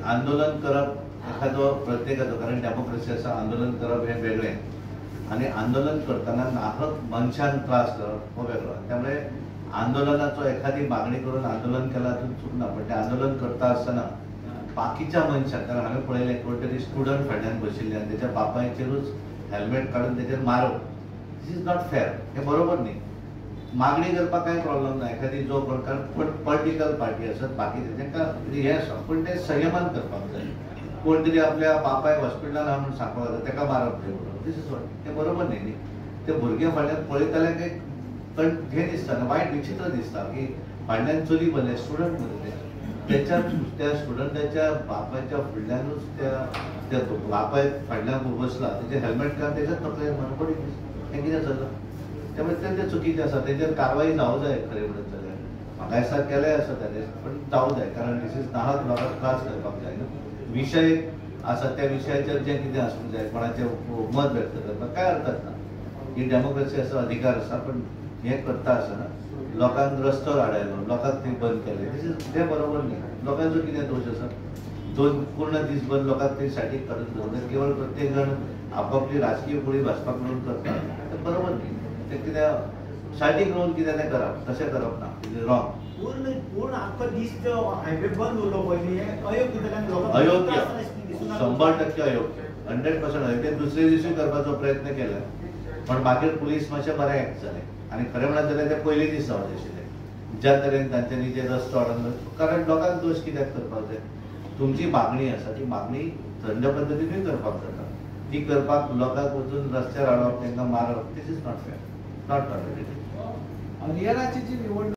आंदोलन करप एखादो प्रत्येकाचो, कारण डेमोक्रेसी आसा, आंदोलन करप हे वेगळें आणि आंदोलन करताना नाहक मनशान त्रास करप हो वेगळो. त्यामुळे आंदोलनाचो एखादी मागणी करून आंदोलन केला तर चूक ना, पण ते आंदोलन करता आसतना बाकीच्या मनशांक, कारण हांवें पळयलें कोण तरी स्टुडंट फाटल्यान बशिल्ले आनी तेच्या बापायचेरूच हेल्मेट काडून तेचेर मारप. दिस इज नॉट फेअर, हे बरोबर न्ही. मागणी करपाक कांय प्रॉब्लेम ना, एखादी जो प्रकार पॉलिटिकल पार्टी आसत बाकीचे तांकां हे आसा, पण ते संयमान करपाक जाय. कोण तरी आपल्या बापायक हॉस्पिटलान हा म्हणून सांगपाक जाता ताका मारप थंय म्हणून, दिस इज वॉट, ते बरोबर न्ही. ते भुरगे फाटल्यान पळयताल्याक एक हे दिसता ना, वायट विचित्र दिसता की फाटल्यान चली बसले स्टुडंट मध्ये त्या स्टुडंटाच्या बापायच्या फुडल्यानूच त्या बापाय फाटल्यान बसला, तेजे हेल्मेट काडून तेच्याच तकलेर मारप, हें कितें चल्लां. त्यामुळे ते चुकीचे आसा, तेजेर कारवाई जावं जाय. खरें म्हणत जाल्यार म्हाका दिसता केले आसा ताणें, पण जावं जाय, कारण दिस इज नाहक लोकांक त्रास करपाक जायना. विशय आसा त्या विशयाचेर जें कितें आसूंक जाय, कोणाचें मत व्यक्त करपाक काय हरकत ना. ही डेमोक्रेसी आसा, अधिकार आसा, पण हें करता आसतना लोकांक रस्त्यार हाडयलो, लोकांक ते बंद केले, दिस इज ते बरोबर न्ही. लोकांचो कितें दोश आसा? पूर्ण दिसभर लोकांक ते सायडीक काडून दवरले, केवळ प्रत्येक जाण आपापली राजकीय फुडी भाजपाक म्हणून करता, ते बरोबर न्ही. ते कितें सायडीक रावन कितें तें करप, तशें करप ना, इट इज रॉंग. पूर्ण आख्खो दीस तो हायवे बंद उरलो पयलीं, अयोग्य, 100% अयोग्य, 100% अयोग्य. दुसरे दिवशी करपाचो प्रयत्न केला, पण मागीर पुलीस मातशें बरें एक्ट जालें आनी खरें म्हणत जाल्यार ते पयलीं दीस जावचे आशिल्ले. ज्या तरेन तांच्यांनी जे रस्तो हाडून, कारण लोकांक दोश कित्याक करपाक जाय? तुमची मागणी आसा, ती मागणी थंड पद्दतीनूय करपाक जाता. ती करपाक लोकांक वचून रस्त्यार हाडप, तांकां मारप, this is not fair, not tolerated. हरियाणाची जी निवडणूक